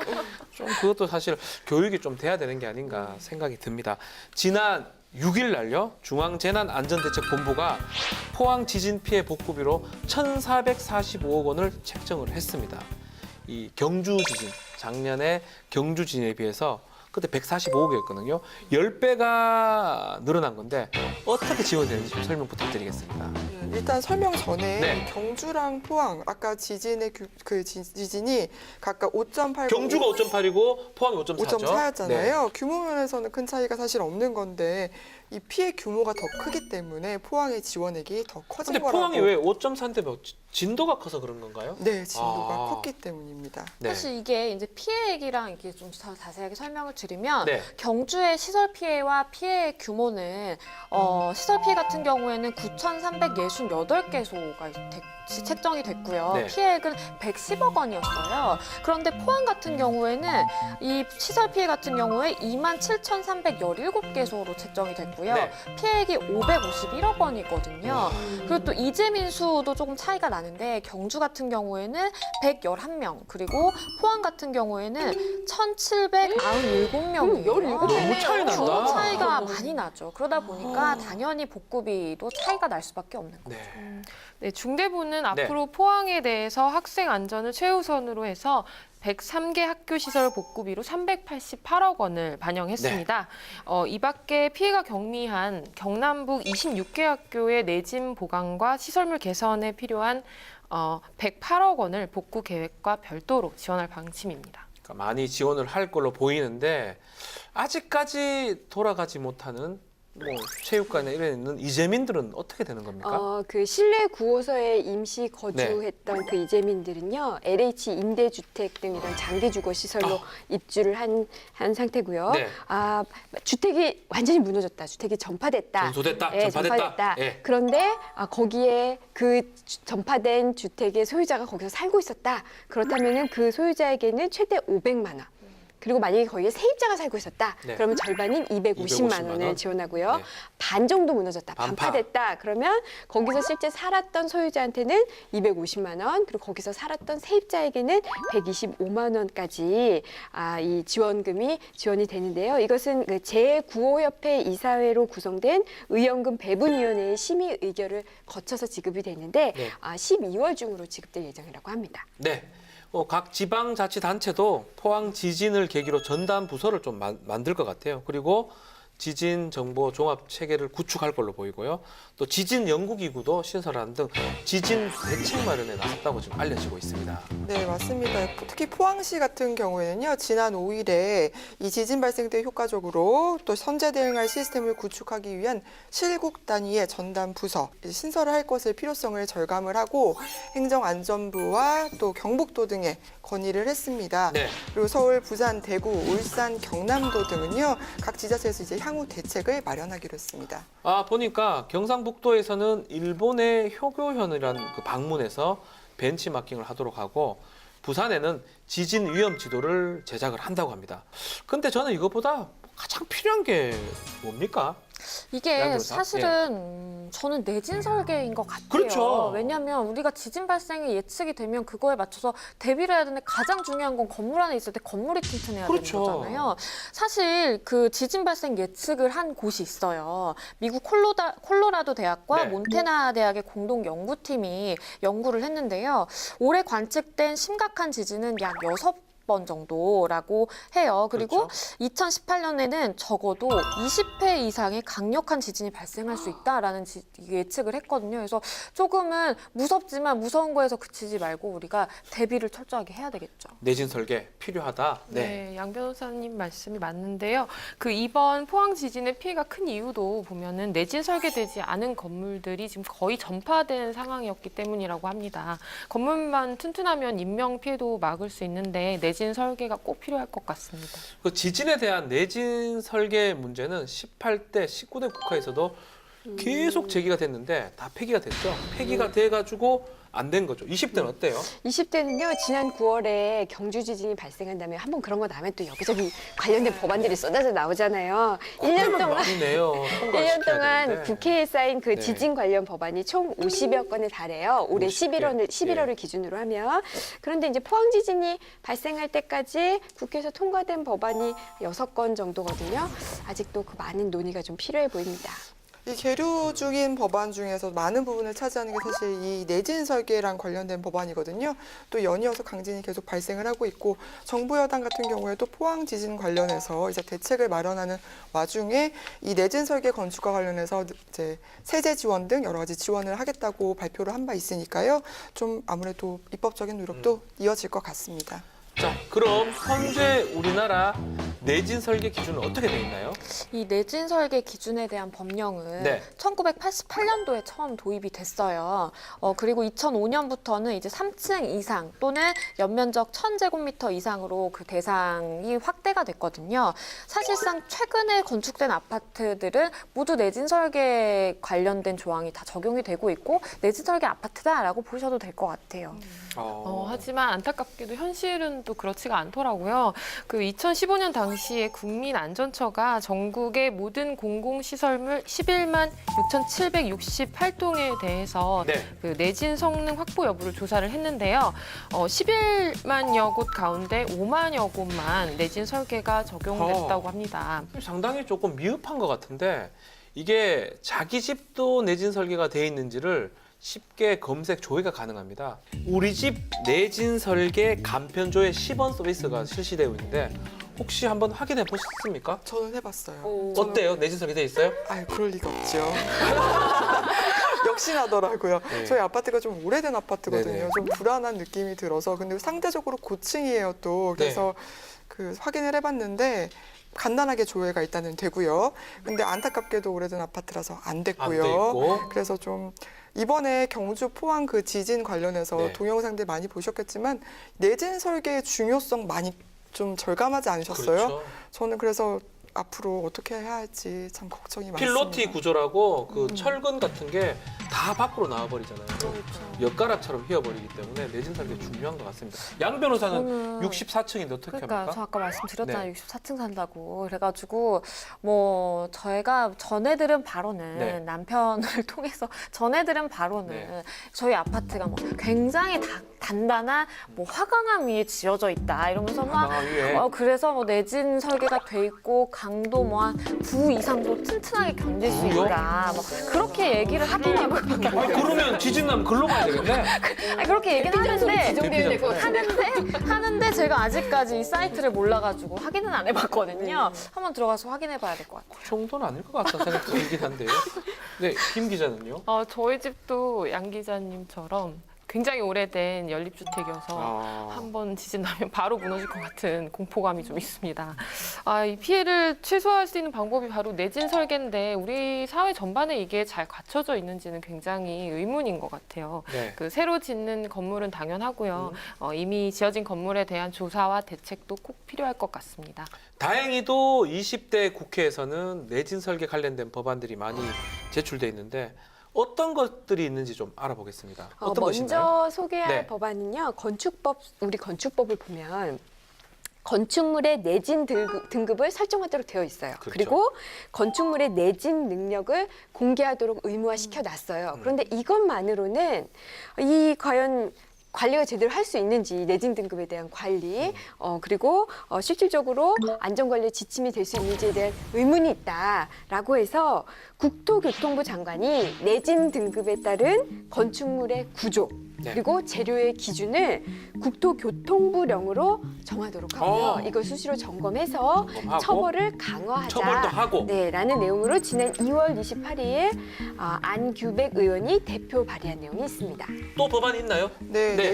좀 그것도 사실 교육이 좀 돼야 되는 게 아닌가 생각이 듭니다. 지난 6일 날요 중앙재난안전대책본부가 포항 지진 피해 복구비로 1,445억 원을 책정을 했습니다. 이 경주 지진 작년에 경주 지진에 비해서 그때 145억이었거든요. 10배가 늘어난 건데 어떻게 지원되는지 좀 설명 부탁드리겠습니다.
일단 설명 전에
네.
경주랑 포항 아까 지진의 지진이 각각 5.8,
경주가 5.8이고 포항이 5.4죠.
5.4였잖아요. 규모 면에서는 큰 차이가 사실 없는 건데 이 피해 규모가 더 크기 때문에 포항의 지원액이 더 커진
근데
거라고.
포항이 왜 5.4인데 뭐 진도가 커서 그런 건가요?
네, 진도가
아.
컸기 때문입니다.
네.
사실 이게 이제 피해액이랑 이게 좀 더 자세하게 설명을 드리면
네.
경주의 시설 피해와 피해 규모는 시설 피해 같은 경우에는 9,368개소가 책정이 됐고요.
네.
피해액은 110억 원이었어요. 그런데 포항 같은 경우에는 이 시설 피해 같은 경우에 27,317개소로 책정이 됐고요.
네.
피해액이 551억 원이거든요. 그리고 또 이재민수도 조금 차이가 나는데 경주 같은 경우에는 111명 그리고 포항 같은 경우에는 1,797명이에요.
17 배네요.
너무 차이 난다.
규모 차이가 많이 나죠. 그러다 보니까 당연히 복구비도 차이가 날 수밖에 없는 거죠.
네.
네, 중대부는
네.
앞으로 포항에 대해서 학생 안전을 최우선으로 해서 103개 학교 시설 복구비로 388억 원을 반영했습니다. 이 밖에 피해가 경미한 경남북 26개 학교의 내진 보강과 시설물 개선에 필요한 108억 원을 복구 계획과 별도로 지원할 방침입니다.
그러니까 많이 지원을 할 걸로 보이는데 아직까지 돌아가지 못하는 뭐 체육관에 이래 있는 이재민들은 어떻게 되는 겁니까?
그 실내 구호소에 임시 거주했던 그 이재민들은요, LH 임대주택 등 이런 장기 주거 시설로 입주를 한 상태고요.
네.
주택이 완전히 무너졌다. 주택이 전파됐다.
전소됐다.
예,
전파됐다. 예.
그런데 거기에 그 전파된 주택의 소유자가 거기서 살고 있었다. 그렇다면은 그 소유자에게는 최대 500만 원. 그리고 만약에 거기에 세입자가 살고 있었다.
네.
그러면 절반인 250만 원을
원.
지원하고요.
네.
반 정도 무너졌다.
반파.
반파됐다. 그러면 거기서 실제 살았던 소유자한테는 250만 원, 그리고 거기서 살았던 세입자에게는 125만 원까지 이 지원금이 지원이 되는데요. 이것은 그 제9호협회 이사회로 구성된 의원금 배분위원회의 심의 의결을 거쳐서 지급이 되는데
네.
12월 중으로 지급될 예정이라고 합니다.
네. 각 지방자치단체도 포항 지진을 계기로 전담 부서를 좀 만들 것 같아요. 그리고 지진 정보 종합 체계를 구축할 걸로 보이고요. 또 지진 연구기구도 신설하는 등 지진 대책 마련에 나섰다고 지금 알려지고 있습니다.
네, 맞습니다. 특히 포항시 같은 경우에는요, 지난 5일에 이 지진 발생 때 효과적으로 또 선제 대응할 시스템을 구축하기 위한 실국 단위의 전담 부서 신설을 할 것을 필요성을 절감을 하고 행정안전부와 또 경북도 등에 건의를 했습니다.
네.
그리고 서울, 부산, 대구, 울산, 경남도 등은요, 각 지자체에서 이제 향후 대책을 마련하기로 했습니다.
보니까 경상북도에서는 일본의 효교현이라는 그 방문에서 벤치마킹을 하도록 하고 부산에는 지진 위험 지도를 제작을 한다고 합니다. 근데 저는 이것보다 가장 필요한 게 뭡니까?
이게
양변호사?
사실은 저는 내진 설계인 것 같아요.
그렇죠.
왜냐하면 우리가 지진 발생이 예측이 되면 그거에 맞춰서 대비를 해야 되는데 가장 중요한 건 건물 안에 있을 때 건물이 튼튼해야
그렇죠.
되는 거잖아요. 사실 그 지진 발생 예측을 한 곳이 있어요. 미국 콜로라도 대학과
네.
몬태나 대학의 공동 연구팀이 연구를 했는데요. 올해 관측된 심각한 지진은 약 6번 정도라고 해요. 그리고
그렇죠.
2018년에는 적어도 20회 이상의 강력한 지진이 발생할 수 있다라는 예측을 했거든요. 그래서 조금은 무섭지만 무서운 거에서 그치지 말고 우리가 대비를 철저하게 해야 되겠죠.
내진 설계 필요하다.
네, 양 변호사님 말씀이 맞는데요. 그 이번 포항 지진의 피해가 큰 이유도 보면은 내진 설계되지 않은 건물들이 지금 거의 전파된 상황이었기 때문이라고 합니다. 건물만 튼튼하면 인명 피해도 막을 수 있는데 내진 설계가 꼭 필요할 것 같습니다.
그 지진에 대한 내진 설계 문제는 18대, 19대 국회에서도 계속 제기가 됐는데 다 폐기가 됐죠. 폐기가 돼가지고 안 된 거죠. 20대는 어때요?
20대는요, 지난 9월에 경주 지진이 발생한 다음에 한번 그런 거 나면 또 여기저기 관련된 법안들이 쏟아져 나오잖아요. 1년 동안
많이 내요.
1년 동안
되는데.
국회에 쌓인 그
네.
지진 관련 법안이 총 50여 건에 달해요. 올해
50개.
11월을 기준으로 하면. 그런데 이제 포항 지진이 발생할 때까지 국회에서 통과된 법안이 6건 정도거든요. 아직도 그 많은 논의가 좀 필요해 보입니다.
이 계류 중인 법안 중에서 많은 부분을 차지하는 게 사실 이 내진 설계랑 관련된 법안이거든요. 또 연이어서 강진이 계속 발생을 하고 있고 정부 여당 같은 경우에도 포항 지진 관련해서 이제 대책을 마련하는 와중에 이 내진 설계 건축과 관련해서 이제 세제 지원 등 여러 가지 지원을 하겠다고 발표를 한 바 있으니까요. 좀 아무래도 입법적인 노력도 이어질 것 같습니다.
자, 그럼 현재 우리나라 내진 설계 기준은 어떻게 돼 있나요?
이 내진 설계 기준에 대한 법령은
네.
1988년도에 처음 도입이 됐어요. 그리고 2005년부터는 이제 3층 이상 또는 연면적 1000제곱미터 이상으로 그 대상이 확대가 됐거든요. 사실상 최근에 건축된 아파트들은 모두 내진 설계 관련된 조항이 다 적용이 되고 있고 내진 설계 아파트다라고 보셔도 될 것 같아요.
하지만 안타깝게도 현실은 또 그렇지가 않더라고요. 그 2015년 당시에 국민안전처가 전국의 모든 공공시설물 11만 6,768동에 대해서
네.
그 내진 성능 확보 여부를 조사를 했는데요. 11만여 곳 가운데 5만여 곳만 내진 설계가 적용됐다고 합니다.
상당히 조금 미흡한 것 같은데 이게 자기 집도 내진 설계가 돼 있는지를 쉽게 검색 조회가 가능합니다. 우리 집 내진 설계 간편조회 10원 서비스가 실시되어 있는데 혹시 한번 확인해 보셨습니까?
저는 해봤어요.
어때요? 내진 설계 돼 있어요?
아유, 그럴 리가 없죠. 역시나더라고요.
네.
저희 아파트가 좀 오래된 아파트거든요.
네네.
좀 불안한 느낌이 들어서. 근데 상대적으로 고층이에요, 또. 그래서 그 확인을 해봤는데 간단하게 조회가 일단은 되고요. 근데 안타깝게도 오래된 아파트라서 안
안 돼
됐고요.
있고.
그래서 좀 이번에 경주 포항 그 지진 관련해서
네.
동영상들 많이 보셨겠지만 내진 설계의 중요성 많이 좀 절감하지 않으셨어요?
그렇죠.
저는 그래서 앞으로 어떻게 해야 할지 참 걱정이 많습니다.
필로티 구조라고 그 철근 같은 게 다 밖으로 나와버리잖아요. 엿가락처럼 휘어버리기 때문에 내진 설계 중요한 것 같습니다. 양 변호사는 64층인데 어떻게
그러니까
합니까?
저 아까 말씀드렸잖아요.
네.
64층 산다고. 그래가지고 뭐 저희가 전해 들은 바로는
네.
남편을 통해서 전해 들은 바로는
네.
저희 아파트가 뭐 굉장히 단단한 뭐 화강암 위에 지어져 있다 이러면서 막
하나 위에.
그래서 뭐 내진 설계가 돼 있고 강도 뭐 한 9 이상도 튼튼하게 견딜 수
구요?
있다. 뭐 그렇게 얘기를 하더라고요.
아니, 그러면 지진 나면 글로 가야 되겠네.
그렇게 얘기는 하는데
지정되어야 될 것 같아요.
하는데 제가 아직까지 이 사이트를 몰라가지고 확인은 안 해봤거든요. 한번 들어가서 확인해봐야 될 것 같아요.
그 정도는 아닐 것 같다는 생각도 들긴 한데요. 네, 김 기자는요?
저희 집도 양 기자님처럼 굉장히 오래된 연립주택이어서 한번 지진 나면 바로 무너질 것 같은 공포감이 좀 있습니다. 이 피해를 최소화할 수 있는 방법이 바로 내진 설계인데 우리 사회 전반에 이게 잘 갖춰져 있는지는 굉장히 의문인 것 같아요.
네.
그 새로 짓는 건물은 당연하고요. 이미 지어진 건물에 대한 조사와 대책도 꼭 필요할 것 같습니다.
다행히도 20대 국회에서는 내진 설계 관련된 법안들이 많이 제출돼 있는데 어떤 것들이 있는지 좀 알아보겠습니다. 어떤 것인가요?
먼저 소개할
네.
법안은요. 우리 건축법을 보면 건축물의 내진 등급을 설정하도록 되어 있어요.
그렇죠.
그리고 건축물의 내진 능력을 공개하도록 의무화시켜 놨어요. 그런데 이것만으로는 과연 관리가 제대로 할 수 있는지 내진 등급에 대한 관리 그리고 실질적으로 안전관리 지침이 될 수 있는지에 대한 의문이 있다라고 해서 국토교통부 장관이 내진 등급에 따른 건축물의 구조
네.
그리고 재료의 기준을 국토교통부령으로 정하도록 하고요. 이걸 수시로 점검해서
점검하고
처벌을 강화하자.
처벌도 하고.
네, 라는 내용으로 지난 2월 28일 안규백 의원이 대표 발의한 내용이 있습니다.
또 법안이 있나요?
네,
네.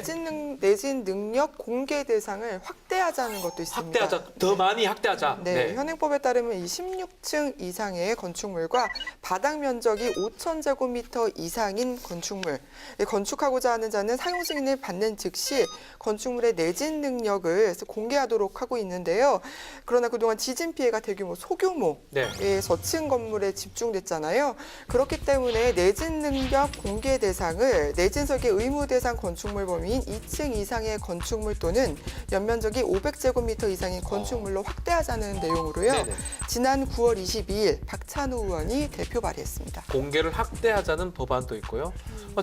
내진 능력 공개 대상을 확대하자는 것도 있습니다.
확대하자, 더 많이 확대하자.
네, 현행법에 따르면 이 16층 이상의 건축물과 바닥 면적이 5,000제곱미터 이상인 건축물, 건축하고자 하는 자는 사용 승인을 받는 즉시 건축물의 내진 능력을 공개하도록 하고 있는데요. 그러나 그동안 지진 피해가 대규모 소규모의
네.
저층 건물에 집중됐잖아요. 그렇기 때문에 내진 능력 공개 대상을 내진 설계 의무 대상 건축물 범위인 2층 이상의 건축물 또는 연면적이 500제곱미터 이상인 건축물로 확대하자는 내용으로요.
네네.
지난 9월 22일 박찬우 의원이 대표 발의했습니다.
공개를 확대하자는 법안도 있고요.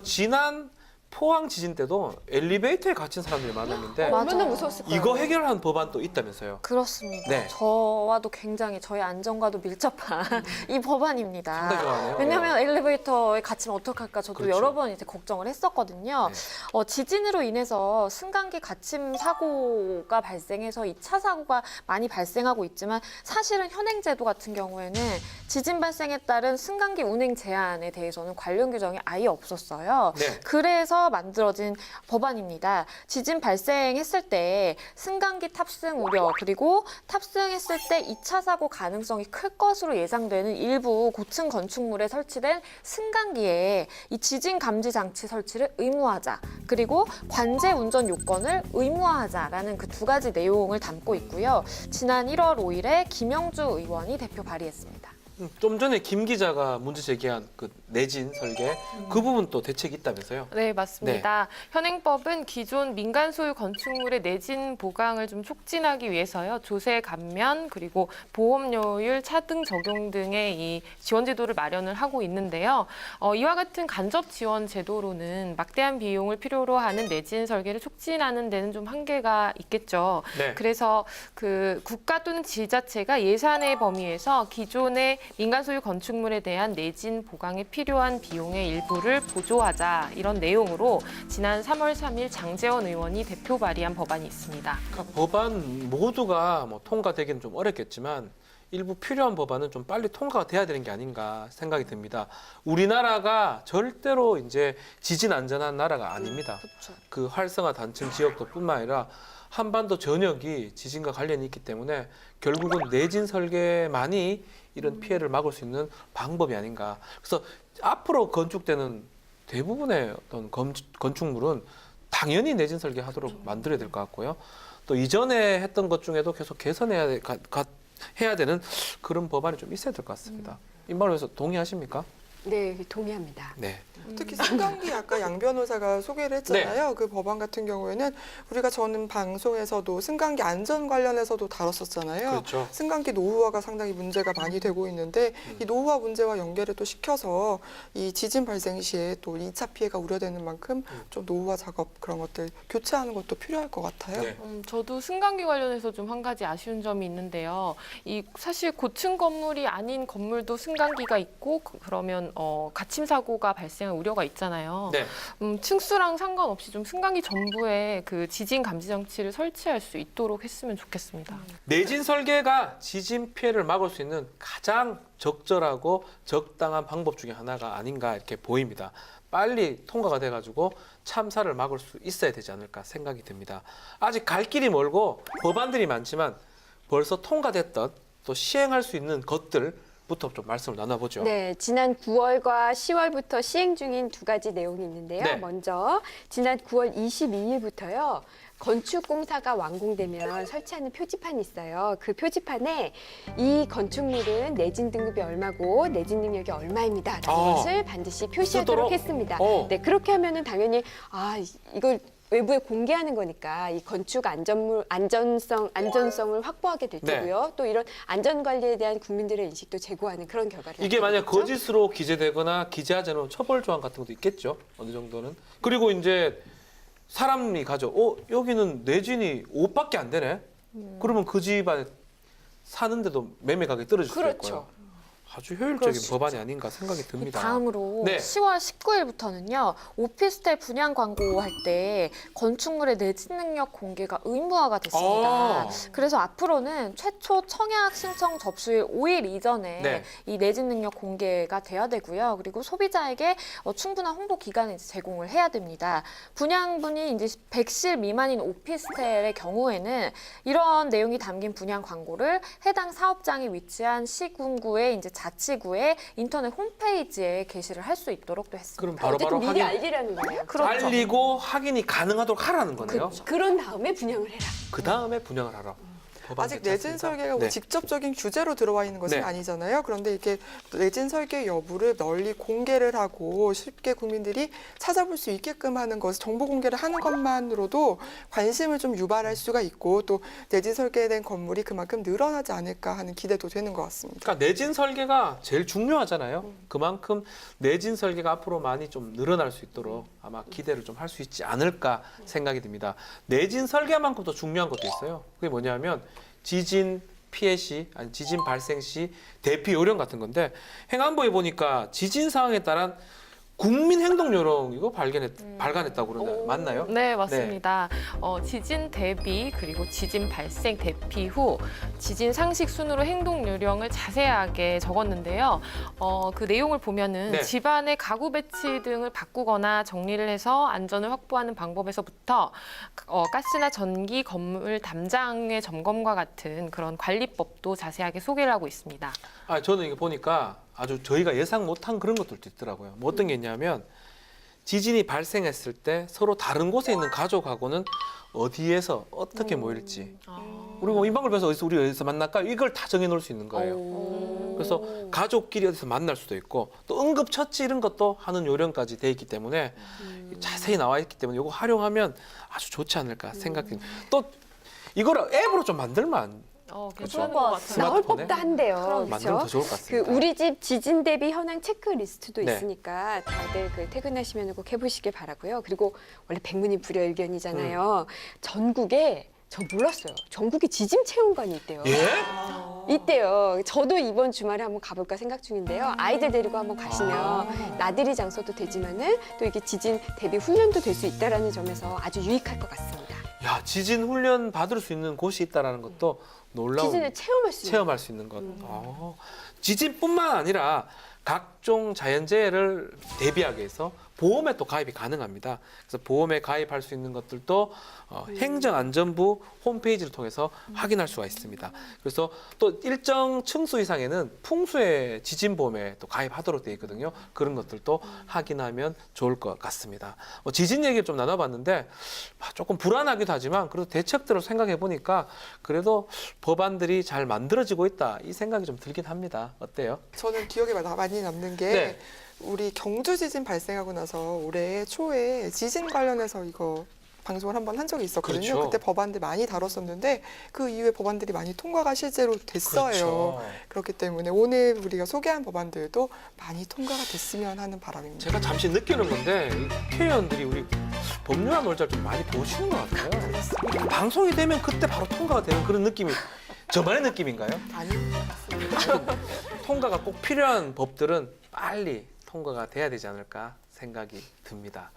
지난 포항 지진 때도 엘리베이터에 갇힌 사람들이 많았는데
맞아요.
얼마나 무서웠을까요?
이거 해결한 법안도 있다면서요.
그렇습니다.
네.
저와도 굉장히 저희 안전과도 밀접한 이 법안입니다.
상당히 좋아하네요.
왜냐하면 엘리베이터에 갇히면 어떡할까 저도
그렇죠.
여러 번 이제 걱정을 했었거든요.
네.
지진으로 인해서 승강기 갇힘 사고가 발생해서 2차 사고가 많이 발생하고 있지만 사실은 현행 제도 같은 경우에는 지진 발생에 따른 승강기 운행 제한에 대해서는 관련 규정이 아예 없었어요.
네.
그래서 만들어진 법안입니다. 지진 발생했을 때 승강기 탑승 우려 그리고 탑승했을 때 2차 사고 가능성이 클 것으로 예상되는 일부 고층 건축물에 설치된 승강기에 이 지진 감지 장치 설치를 의무화하자. 그리고 관제 운전 요건을 의무화하자라는 그 두 가지 내용을 담고 있고요. 지난 1월 5일에 김영주 의원이 대표 발의했습니다.
좀 전에 김 기자가 문제 제기한 그 내진 설계 그 부분 또 대책이 있다면서요?
네, 맞습니다. 현행법은 기존 민간 소유 건축물의 내진 보강을 좀 촉진하기 위해서요. 조세 감면 그리고 보험료율 차등 적용 등의 이 지원 제도를 마련을 하고 있는데요. 이와 같은 간접 지원 제도로는 막대한 비용을 필요로 하는 내진 설계를 촉진하는 데는 좀 한계가 있겠죠.
네.
그래서 그 국가 또는 지자체가 예산의 범위에서 기존의 민간 소유 건축물에 대한 내진 보강에 필요한 비용의 일부를 보조하자 이런 내용으로 지난 3월 3일 장제원 의원이 대표 발의한 법안이 있습니다.
그러니까 법안 모두가 뭐 통과되기는 좀 어렵겠지만 일부 필요한 법안은 좀 빨리 통과가 돼야 되는 게 아닌가 생각이 듭니다. 우리나라가 절대로 이제 지진 안전한 나라가 아닙니다. 그 활성화 단층 지역도 뿐만 아니라 한반도 전역이 지진과 관련이 있기 때문에 결국은 내진 설계만이 이런 피해를 막을 수 있는 방법이 아닌가. 그래서 앞으로 건축되는 대부분의 어떤 건축물은 당연히 내진 설계하도록 만들어야 될 것 같고요. 또 이전에 했던 것 중에도 계속 개선해야 해야 되는 그런 법안이 좀 있어야 될 것 같습니다. 이 말에서 동의하십니까?
네, 동의합니다.
네.
특히 승강기 아까 양 변호사가 소개를 했잖아요. 그 법안 같은 경우에는 우리가 저는 방송에서도 승강기 안전 관련해서도 다뤘었잖아요.
그렇죠.
승강기 노후화가 상당히 문제가 많이 되고 있는데 이 노후화 문제와 연계를 또 시켜서 이 지진 발생 시에 또 2차 피해가 우려되는 만큼 좀 노후화 작업 그런 것들 교체하는 것도 필요할 것 같아요.
네.
저도 승강기 관련해서 좀 한 가지 아쉬운 점이 있는데요. 이 사실 고층 건물이 아닌 건물도 승강기가 있고 그러면 갇힘 사고가 발생할 우려가 있잖아요.
네.
층수랑 상관없이 좀 승강기 전부에 그 지진 감지 장치를 설치할 수 있도록 했으면 좋겠습니다.
내진 설계가 지진 피해를 막을 수 있는 가장 적절하고 적당한 방법 중에 하나가 아닌가 이렇게 보입니다. 빨리 통과가 돼가지고 참사를 막을 수 있어야 되지 않을까 생각이 듭니다. 아직 갈 길이 멀고 법안들이 많지만 벌써 통과됐던 또 시행할 수 있는 것들부터 좀 말씀을 나눠보죠.
네, 지난 9월과 10월부터 시행 중인 두 가지 내용이 있는데요.
네.
먼저 지난 9월 22일부터요. 건축공사가 완공되면 설치하는 표지판이 있어요. 그 표지판에 이 건축물은 내진 등급이 얼마고 내진 능력이 얼마입니다라는 것을 반드시 표시하도록
쓰도록?
했습니다.
어.
네, 그렇게 하면은 당연히 이걸 외부에 공개하는 거니까 이 건축 안전성을 확보하게 될
네.
테고요. 또 이런 안전 관리에 대한 국민들의 인식도 제고하는 그런 결과를
이게 만약
낳게 되겠죠.
거짓으로 기재되거나 기재하지 않으면 처벌 조항 같은 것도 있겠죠. 어느 정도는. 그리고 이제 사람이 가죠. 여기는 내진이 5밖에 안 되네. 그러면 그 집안에 사는데도 매매 가격이 떨어질 수도
그렇죠.
있고요. 아주 효율적인
그럴 수
법안이 아닌가 생각이 듭니다.
다음으로
네.
10월 19일부터는요. 오피스텔 분양 광고할 때 건축물의 내진 능력 공개가 의무화가 됐습니다.
아.
그래서 앞으로는 최초 청약 신청 접수일 5일 이전에
네.
이 내진 능력 공개가 돼야 되고요. 그리고 소비자에게 충분한 홍보 기간을 이제 제공을 해야 됩니다. 분양분이 이제 100실 미만인 오피스텔의 경우에는 이런 내용이 담긴 분양 광고를 해당 사업장에 위치한 시군구의 이제 자치구의 인터넷 홈페이지에 게시를 할 수 있도록도 했습니다.
그럼
어쨌든
바로바로
미리
확인,
알리라는 거예요.
그렇죠.
알리고 확인이 가능하도록 하라는 거네요.
그런 다음에 분양을 해라.
그 다음에 분양을 하라. 법안
아직 내진
괜찮습니다.
설계가 뭐
네.
직접적인 규제로 들어와 있는 것은
네.
아니잖아요. 그런데 이게 내진 설계 여부를 널리 공개를 하고 쉽게 국민들이 찾아볼 수 있게끔 하는 것, 정보 공개를 하는 것만으로도 관심을 좀 유발할 수가 있고 또 내진 설계된 건물이 그만큼 늘어나지 않을까 하는 기대도 되는 것 같습니다.
그러니까 내진 설계가 제일 중요하잖아요. 그만큼 내진 설계가 앞으로 많이 좀 늘어날 수 있도록 아마 기대를 좀 할 수 있지 않을까 생각이 듭니다. 내진 설계만큼 더 중요한 것도 있어요. 그게 뭐냐면 지진 피해 시, 아니 지진 발생 시 대피 요령 같은 건데 행안부에 보니까 지진 상황에 따른 국민 행동 요령 이거 발간했다고 그러나요? 맞나요?
네, 맞습니다. 지진 대비 그리고 지진 발생 대피 후 지진 상식 순으로 행동 요령을 자세하게 적었는데요. 그 내용을 보면은
네.
집안의 가구 배치 등을 바꾸거나 정리를 해서 안전을 확보하는 방법에서부터 가스나 전기, 건물 담장의 점검과 같은 그런 관리법도 자세하게 소개를 하고 있습니다.
저는 이거 보니까 아주 저희가 예상 못한 그런 것들도 있더라고요. 뭐 어떤 게 있냐면 지진이 발생했을 때 서로 다른 곳에 있는 가족하고는 어디에서 어떻게 모일지 우리 뭐 인방글에서 우리 어디서 만날까요? 이걸 다 정해놓을 수 있는 거예요. 그래서 가족끼리 어디서 만날 수도 있고 또 응급처치 이런 것도 하는 요령까지 돼 있기 때문에 자세히 나와 있기 때문에 이거 활용하면 아주 좋지 않을까 생각됩니다. 또 이걸 앱으로 좀 만들면
괜찮은 것 같아요.
나올
스마트폰에
법도 한데요.
만들면 더 좋을 것
그
같습니다.
우리 집 지진 대비 현황 체크리스트도
네.
있으니까 다들 그 퇴근하시면 꼭 해보시길 바라고요. 그리고 원래 백문이 불여일견이잖아요. 전국에 저 몰랐어요. 전국에 지진 체험관이 있대요.
예?
있대요. 저도 이번 주말에 한번 가볼까 생각 중인데요. 아이들 데리고 한번 가시면 나들이 장소도 되지만은 또 이게 지진 대비 훈련도 될 수 있다라는 점에서 아주 유익할 것 같습니다.
야, 지진 훈련 받을 수 있는 곳이 있다라는 것도 놀라운
지진을 체험할 수 있는.
체험할 수 있는 것. 지진뿐만 아니라 각종 자연재해를 대비하기 위해서 보험에 또 가입이 가능합니다. 그래서 보험에 가입할 수 있는 것들도 행정안전부 홈페이지를 통해서 확인할 수가 있습니다. 그래서 또 일정 층수 이상에는 풍수의 지진보험에 또 가입하도록 되어 있거든요. 그런 것들도 확인하면 좋을 것 같습니다. 지진 얘기를 좀 나눠봤는데 조금 불안하기도 하지만 그래도 대책들을 생각해 보니까 그래도 법안들이 잘 만들어지고 있다 이 생각이 좀 들긴 합니다. 어때요?
저는 기억에 많이 남는 게
네.
우리 경주 지진 발생하고 나서 올해 초에 지진 관련해서 이거 방송을 한번 한 적이 있었거든요.
그렇죠.
그때 법안들 많이 다뤘었는데 그 이후에 법안들이 많이 통과가 실제로 됐어요.
그렇죠.
그렇기 때문에 오늘 우리가 소개한 법안들도 많이 통과가 됐으면 하는 바람입니다.
제가 잠시 느끼는 건데 이 국회의원들이 우리 법률안 놀자를 좀 많이 보시는 것 같아요. 방송이 되면 그때 바로 통과가 되는 그런 느낌이 저만의 느낌인가요?
아닌 것 같습니다.
통과가 꼭 필요한 법들은 빨리 통과가 돼야 되지 않을까 생각이 듭니다.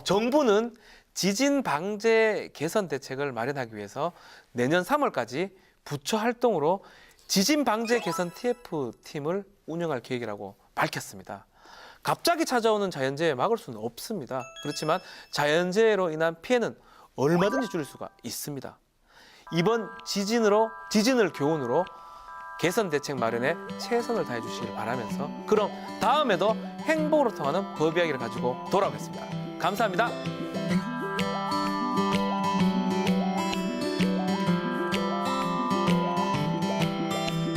정부는 지진 방제 개선 대책을 마련하기 위해서 내년 3월까지 부처 활동으로 지진 방제 개선 TF팀을 운영할 계획이라고 밝혔습니다. 갑자기 찾아오는 자연재해 막을 수는 없습니다. 그렇지만 자연재해로 인한 피해는 얼마든지 줄일 수가 있습니다. 이번 지진을 교훈으로 개선 대책 마련에 최선을 다해 주시길 바라면서 그럼 다음에도 행복으로 통하는 법 이야기를 가지고 돌아오겠습니다. 감사합니다.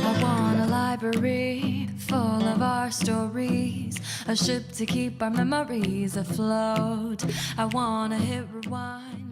I want a library full of our stories, a ship to keep our memories afloat. I want to hit rewind.